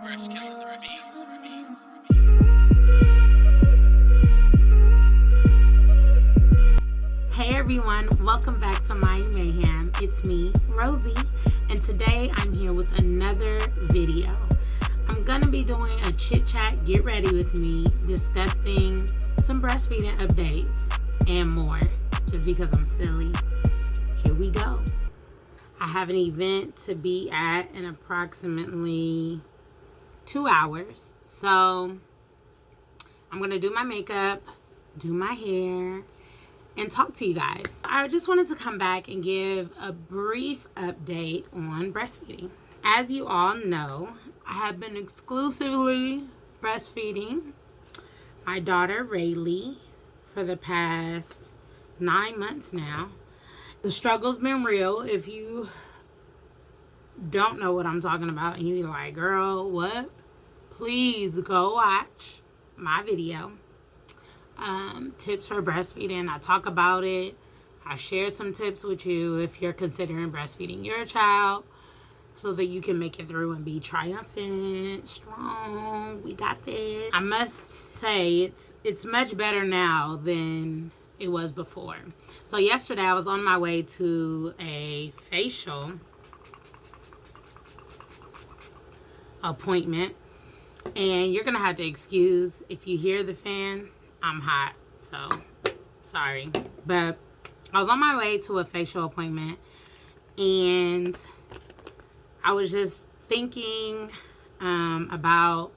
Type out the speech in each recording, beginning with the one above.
Hey everyone, welcome back to My Mayhem. It's me, Rosie, and today I'm here with another video. I'm gonna be doing a chit chat, get ready with me, discussing some breastfeeding updates and more, just because I'm silly. Here we go. I have an event to be at in approximately 2 hours. So I'm gonna do my makeup, do my hair, and talk to you guys. I just wanted to come back and give a brief update on breastfeeding. As you all know, I have been exclusively breastfeeding my daughter Rayleigh for the past 9 months now. The struggle's been real. If you don't know what I'm talking about and you're like, girl, what? Please go watch my video. Tips for breastfeeding. I talk about it. I share some tips with you if you're considering breastfeeding your child so that you can make it through and be triumphant, strong. We got this. I must say it's much better now than it was before. So yesterday I was on my way to a facial appointment, and you're gonna have to excuse if you hear the fan. I'm hot, so sorry. But I was on my way to a facial appointment, and I was just thinking about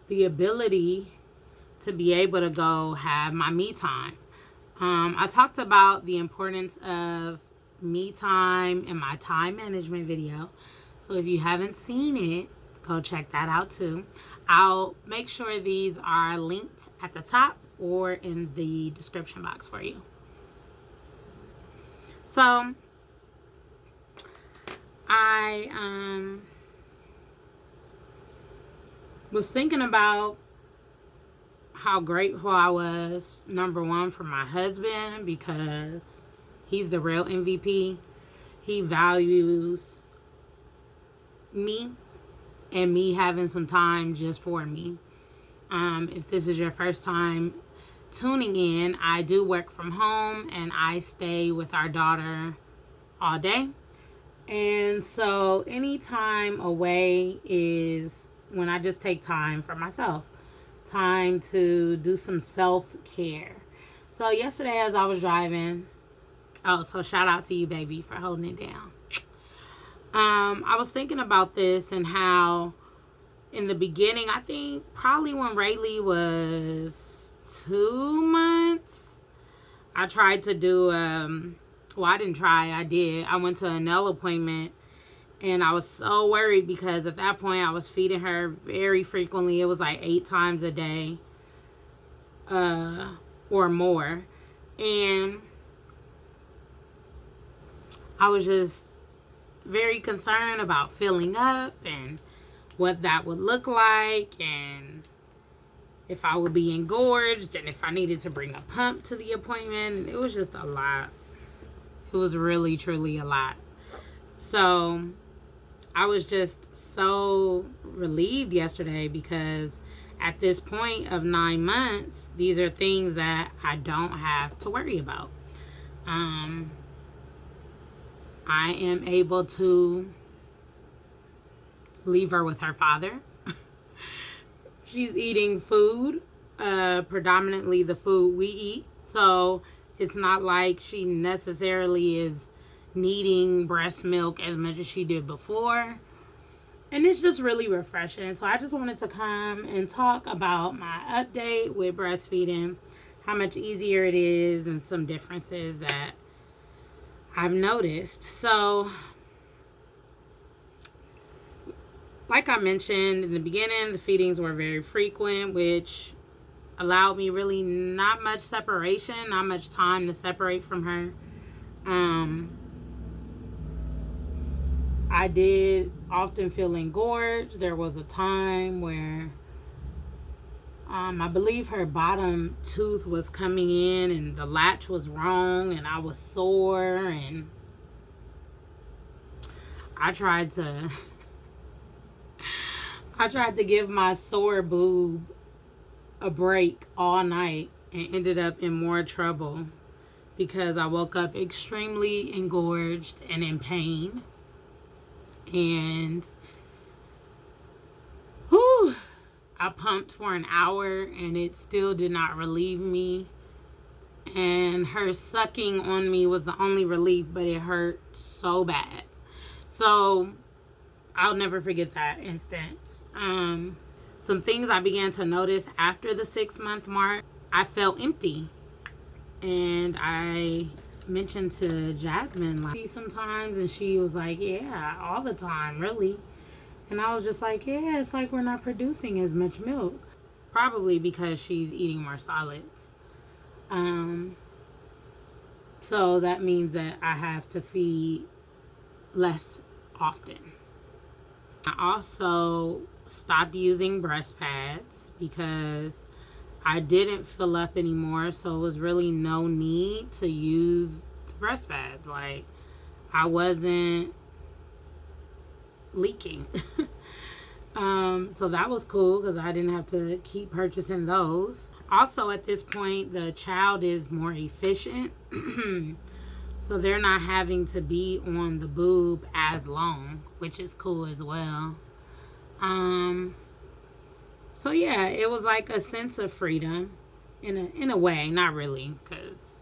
the ability to be able to go have my me time. I talked about the importance of me time in my time management video. So if you haven't seen it, go check that out too. I'll make sure these are linked at the top or in the description box for you. So I was thinking about how grateful I was, number one, for my husband, because he's the real MVP. He values me and me having some time just for me. If this is your first time tuning in, I do work from home and I stay with our daughter all day. And so any time away is when I just take time for myself. Time to do some self-care. So yesterday as I was driving, so shout out to you, baby, for holding it down. I was thinking about this and how in the beginning, I think probably when Rayleigh was 2 months, I tried to do, I didn't try, I did. I went to a nail appointment, and I was so worried because at that point I was feeding her very frequently. It was like 8 times a day or more. And I was just very concerned about filling up and what that would look like, and if I would be engorged, and if I needed to bring a pump to the appointment. It was just a lot. It was really, truly a lot. So I was just so relieved yesterday because at this point of 9 months, these are things that I don't have to worry about. I am able to leave her with her father. She's eating food, predominantly the food we eat. So it's not like she necessarily is needing breast milk as much as she did before. And it's just really refreshing. So I just wanted to come and talk about my update with breastfeeding, how much easier it is, and some differences that I've noticed. So like I mentioned in the beginning, the feedings were very frequent, which allowed me really not much separation, not much time to separate from her. I did often feel engorged. There was a time where I believe her bottom tooth was coming in and the latch was wrong, and I was sore, and I tried to I tried to give my sore boob a break all night and ended up in more trouble because I woke up extremely engorged and in pain. And whew, I pumped for an hour and it still did not relieve me. And her sucking on me was the only relief, but it hurt so bad. So I'll never forget that instance. Some things I began to notice after the 6-month mark, I felt empty. And I mentioned to Jasmine, like, sometimes, and she was like, yeah, all the time, really. And I was just like, yeah, it's like we're not producing as much milk. Probably because she's eating more solids. So that means that I have to feed less often. I also stopped using breast pads because I didn't fill up anymore, so it was really no need to use the breast pads. Like, I wasn't leaking. So that was cool because I didn't have to keep purchasing those. Also, at this point, the child is more efficient. So they're not having to be on the boob as long, which is cool as well. So yeah, it was like a sense of freedom in a way, not really, because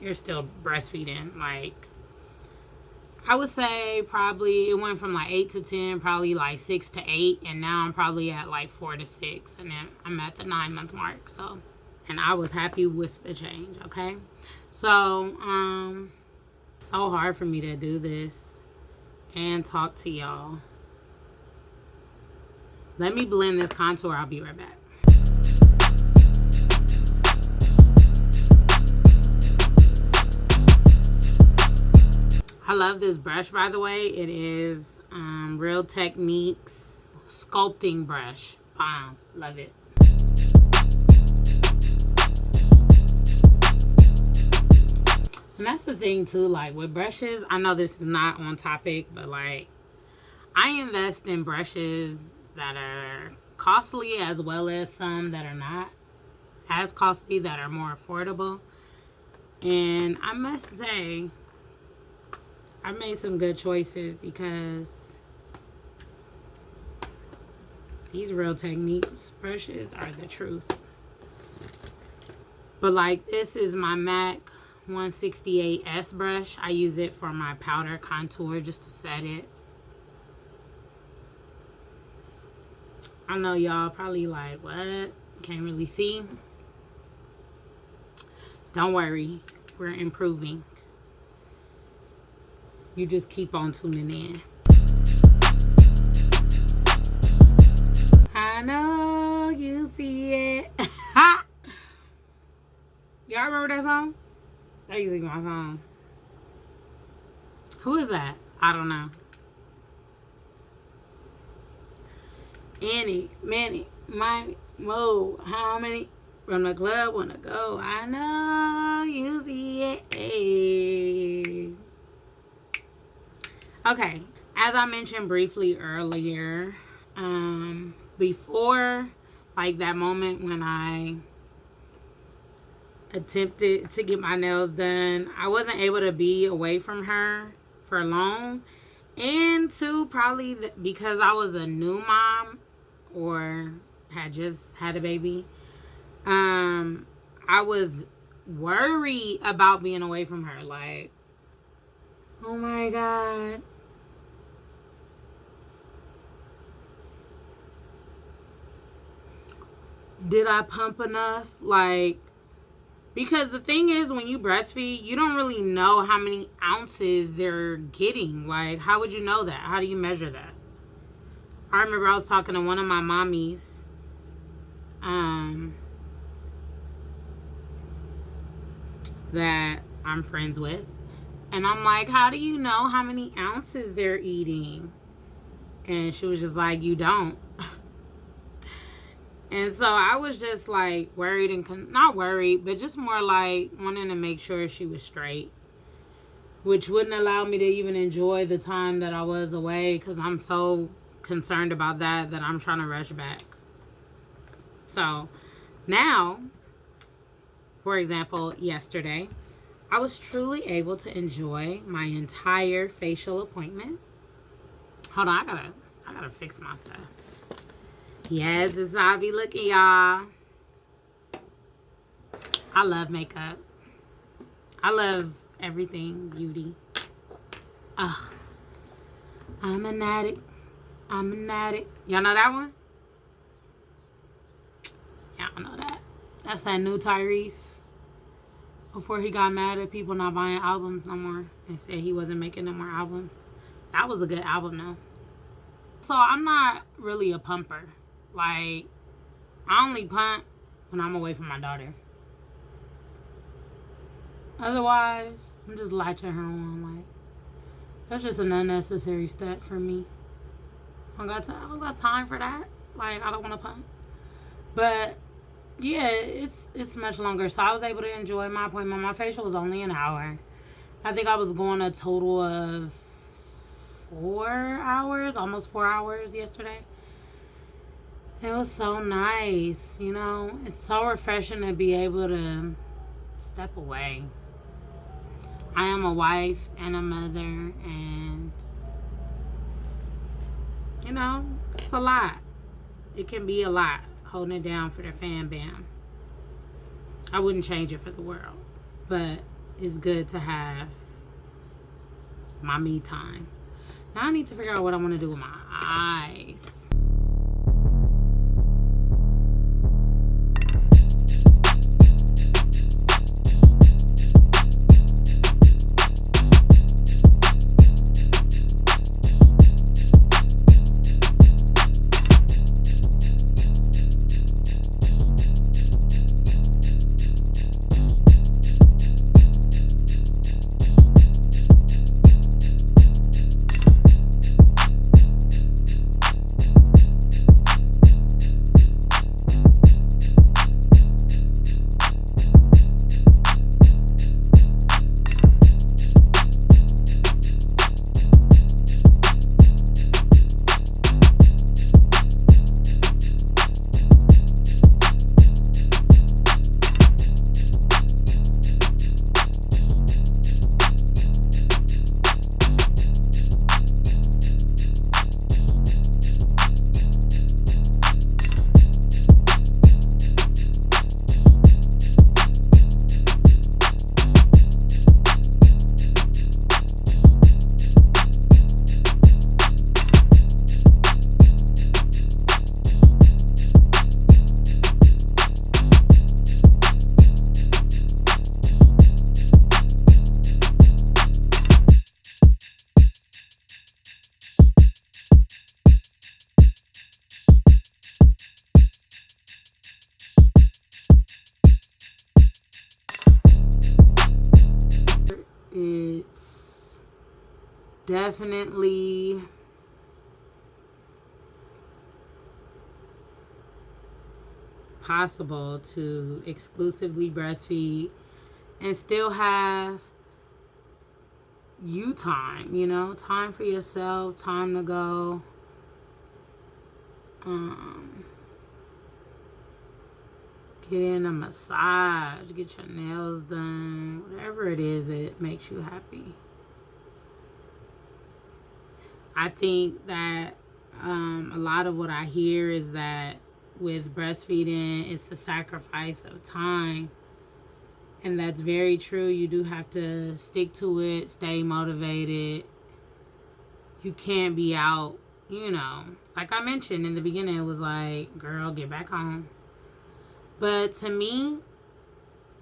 you're still breastfeeding. Like, I would say probably it went from like 8 to 10, probably like 6 to 8, and now I'm probably at like 4 to 6, and then I'm at the 9-month mark. So, and I was happy with the change. Okay, so so hard for me to do this and talk to y'all. Let me blend this contour. I'll be right back. I love this brush, by the way. It is Real Techniques sculpting brush. Love it. And that's the thing too, like with brushes, I know this is not on topic, but like I invest in brushes that are costly as well as some that are not as costly, that are more affordable. And I must say, I made some good choices because these Real Techniques brushes are the truth. But like, this is my MAC 168S brush. I use it for my powder contour just to set it. I know y'all probably like, what? Can't really see. Don't worry, we're improving. You just keep on tuning in. I know you see it. Y'all remember that song? That used to be my song. Who is that? I don't know. Any, many, mighty, mo, how many from the club wanna go? I know you see it. Hey. Okay, as I mentioned briefly earlier, before like that moment when I attempted to get my nails done, I wasn't able to be away from her for long. And two, probably because I was a new mom or had just had a baby, I was worried about being away from her. Like, oh my God. Did I pump enough? Like, because the thing is, when you breastfeed, you don't really know how many ounces they're getting. Like, how would you know that? How do you measure that? I remember I was talking to one of my mommies, that I'm friends with. And I'm like, how do you know how many ounces they're eating? And she was just like, you don't. And so I was just like worried and not worried, but just more like wanting to make sure she was straight, which wouldn't allow me to even enjoy the time that I was away because I'm so concerned about that I'm trying to rush back. So now, for example, yesterday, I was truly able to enjoy my entire facial appointment. Hold on, I gotta fix my stuff. Yes, this is how I be looking, y'all. I love makeup. I love everything beauty. Ugh. I'm an addict. I'm an addict. Y'all know that one? Y'all know that. That's that new Tyrese. Before he got mad at people not buying albums no more and said he wasn't making no more albums. That was a good album though. So I'm not really a pumper. Like, I only pump when I'm away from my daughter. Otherwise, I'm just latching her on. Like, that's just an unnecessary step for me. I don't got time for that. Like, I don't want to pump. But yeah, it's much longer. So I was able to enjoy my appointment. My facial was only an hour. I think I was going a total of 4 hours, almost 4 hours yesterday. It was so nice, you know. It's so refreshing to be able to step away. I am a wife and a mother, and you know, it's a lot. It can be a lot holding it down for the fam bam. I wouldn't change it for the world, but it's good to have my me time. Now I need to figure out what I want to do with my eyes. It's definitely possible to exclusively breastfeed and still have you time, you know, time for yourself, time to go get in a massage, get your nails done, whatever it is that makes you happy. I think that a lot of what I hear is that with breastfeeding, it's the sacrifice of time. And that's very true. You do have to stick to it, stay motivated. You can't be out, you know. Like I mentioned in the beginning, it was like, girl, get back home. But to me,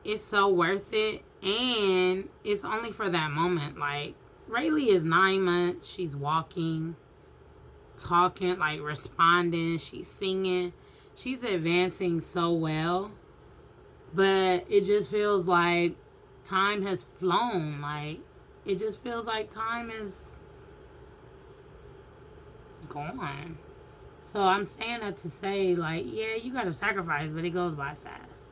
it's so worth it. And it's only for that moment. Like, Rayleigh is 9 months. She's walking, talking, like responding. She's singing. She's advancing so well. But it just feels like time has flown. Like, it just feels like time is gone. So I'm saying that to say, like, yeah, you gotta sacrifice, but it goes by fast.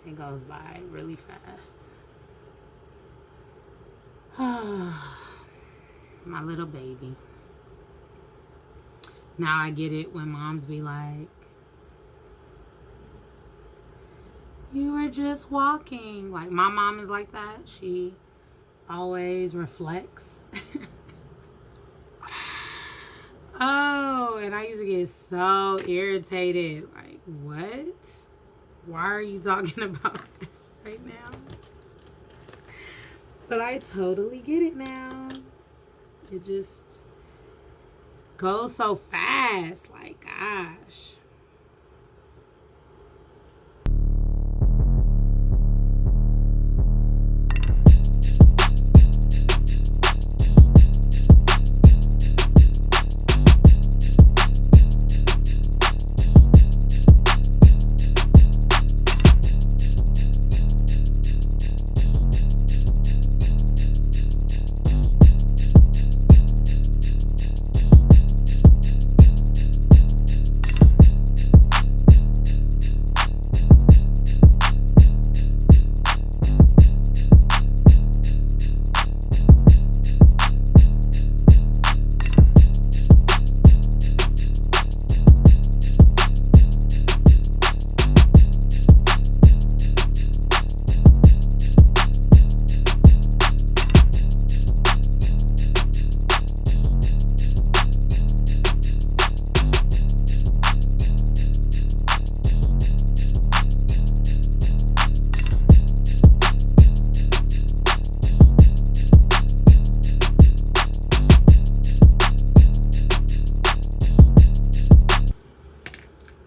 It goes by really fast. My little baby. Now I get it when moms be like, you were just walking. Like, my mom is like that. She always reflects. Oh, and I used to get so irritated. Like, what? Why are you talking about that right now? But I totally get it now. It just goes so fast. Like, gosh.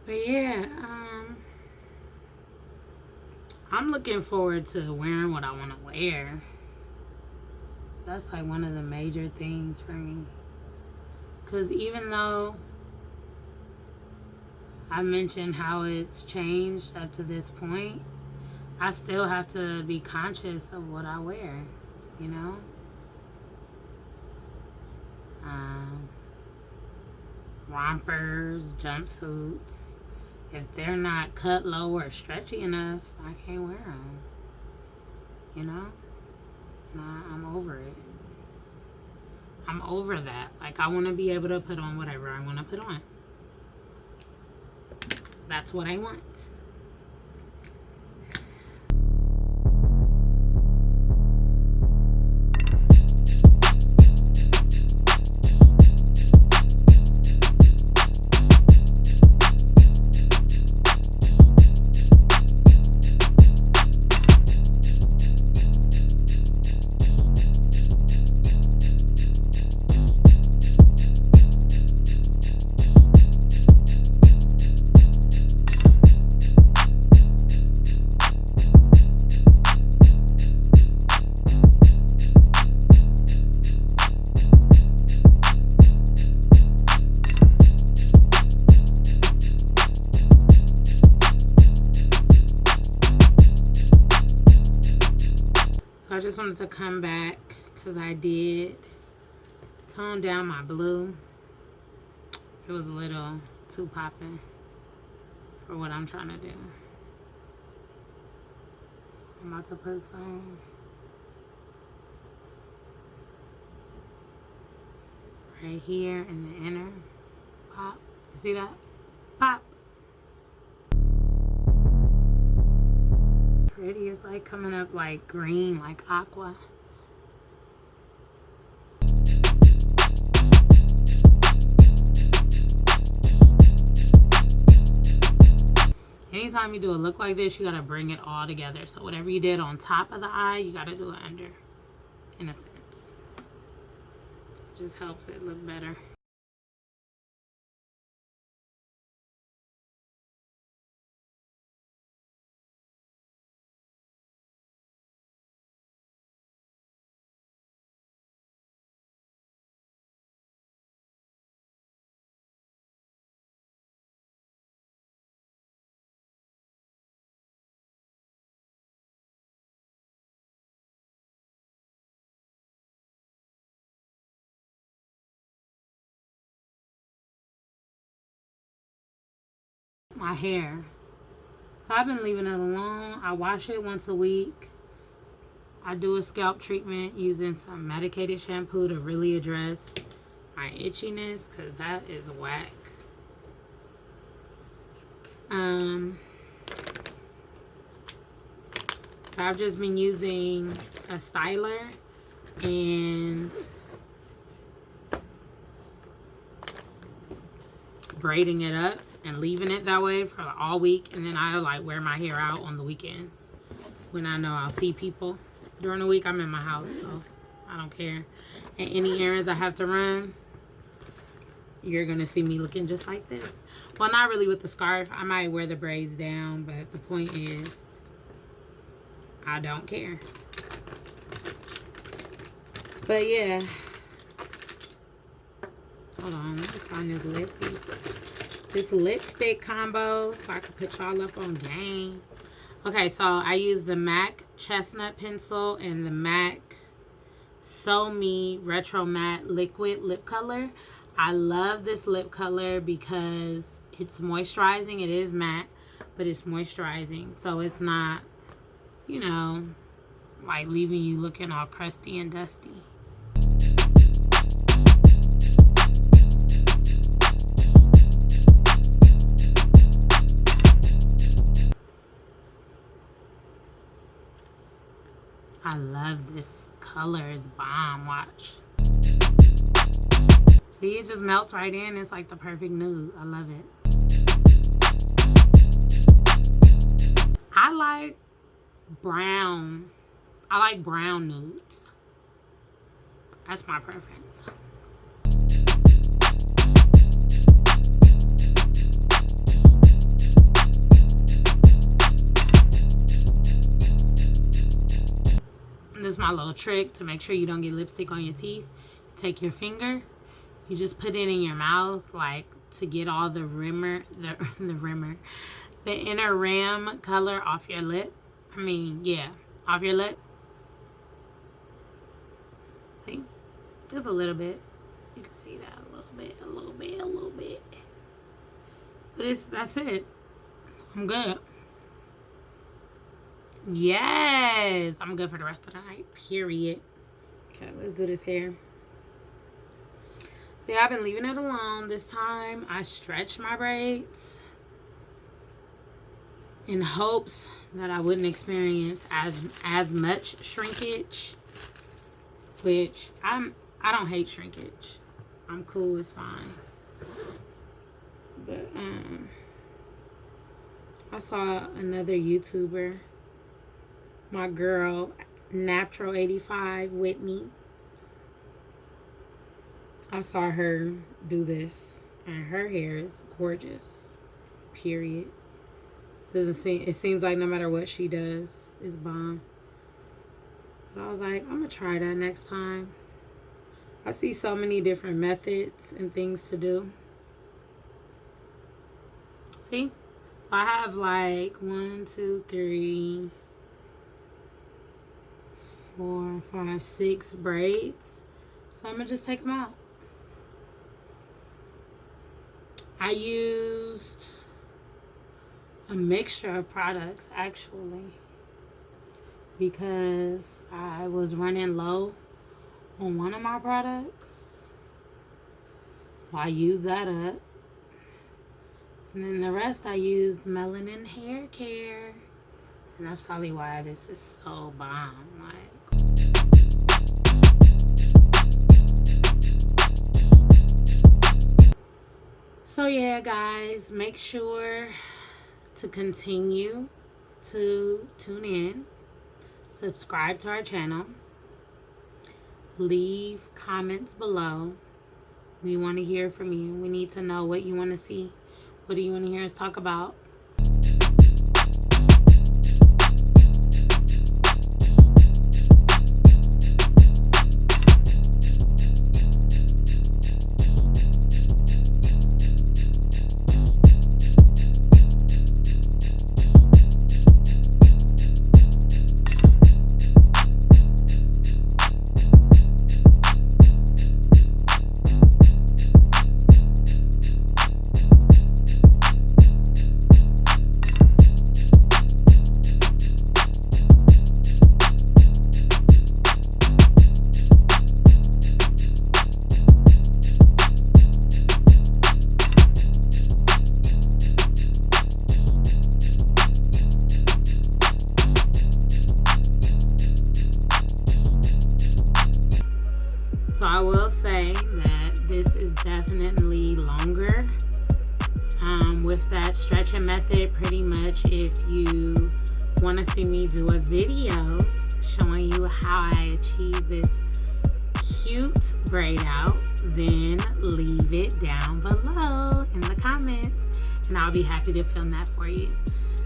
But yeah, I'm looking forward to wearing what I want to wear. That's like one of the major things for me. Because even though I mentioned how it's changed up to this point, I still have to be conscious of what I wear, you know? Rompers, jumpsuits. If they're not cut low or stretchy enough, I can't wear them. You know? Nah, I'm over it. I'm over that. Like, I want to be able to put on whatever I want to put on. That's what I want. I just wanted to come back because I did tone down my blue. It was a little too popping for what I'm trying to do. I'm about to put some right here in the inner. Pop. You see that? Pop. Pretty. It's like coming up like green, like aqua. Anytime you do a look like this, you gotta bring it all together. So whatever you did on top of the eye, you gotta do it under, in a sense. It just helps it look better. My hair. I've been leaving it alone. I wash it once a week. I do a scalp treatment using some medicated shampoo to really address my itchiness because that is whack. I've just been using a styler and braiding it up and leaving it that way for all week, and then I like wear my hair out on the weekends when I know I'll see people. During the week I'm in my house, so I don't care. And any errands I have to run, you're gonna see me looking just like this. Well, not really with the scarf. I might wear the braids down, but the point is I don't care. But yeah, hold on, let me find this lipstick combo so I can put y'all up on game. Okay, so I use the MAC Chestnut Pencil and the MAC So Me Retro Matte Liquid Lip Color. I love this lip color because it's moisturizing. It is matte, but it's moisturizing. So it's not, you know, like leaving you looking all crusty and dusty. I love this color. It's bomb. Watch. See, it just melts right in. It's like the perfect nude. I love it. I like brown. I like brown nudes. That's my preference. This is my little trick to make sure you don't get lipstick on your teeth. You take your finger, you just put it in your mouth, like to get all the the inner rim color off your lip. I mean, yeah, off your lip. See, just a little bit. You can see that a little bit, a little bit, a little bit. But that's it. I'm good. Yes, I'm good for the rest of the night, period. Okay, let's do this hair. See, I've been leaving it alone. This time I stretched my braids in hopes that I wouldn't experience as much shrinkage, which I don't hate shrinkage. I'm cool, it's fine. But I saw another YouTuber, my girl Natural 85 Whitney. I saw her do this and her hair is gorgeous, period. It seems like no matter what she does, it's bomb. But I was like, I'm gonna try that next time. I see so many different methods and things to do. See? So I have like 1, 2, 3, 4, 5, 6 braids. So I'm gonna just take them out. I used a mixture of products actually because I was running low on one of my products. So I used that up. And then the rest I used Melanin Haircare. And that's probably why this is so bomb. Like, so yeah, guys, make sure to continue to tune in, subscribe to our channel, leave comments below. We want to hear from you. We need to know what you want to see. What do you want to hear us talk about? So I will say that this is definitely longer. With that stretching method, pretty much if you want to see me do a video showing you how I achieve this cute braid out, then leave it down below in the comments and I'll be happy to film that for you.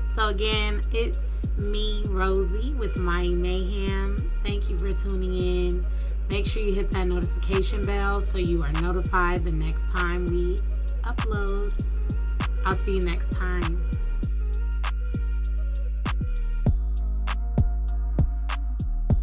So again, it's me, Rosie, with My Mayhem. Thank you for tuning in. Make sure you hit that notification bell so you are notified the next time we upload. I'll see you next time.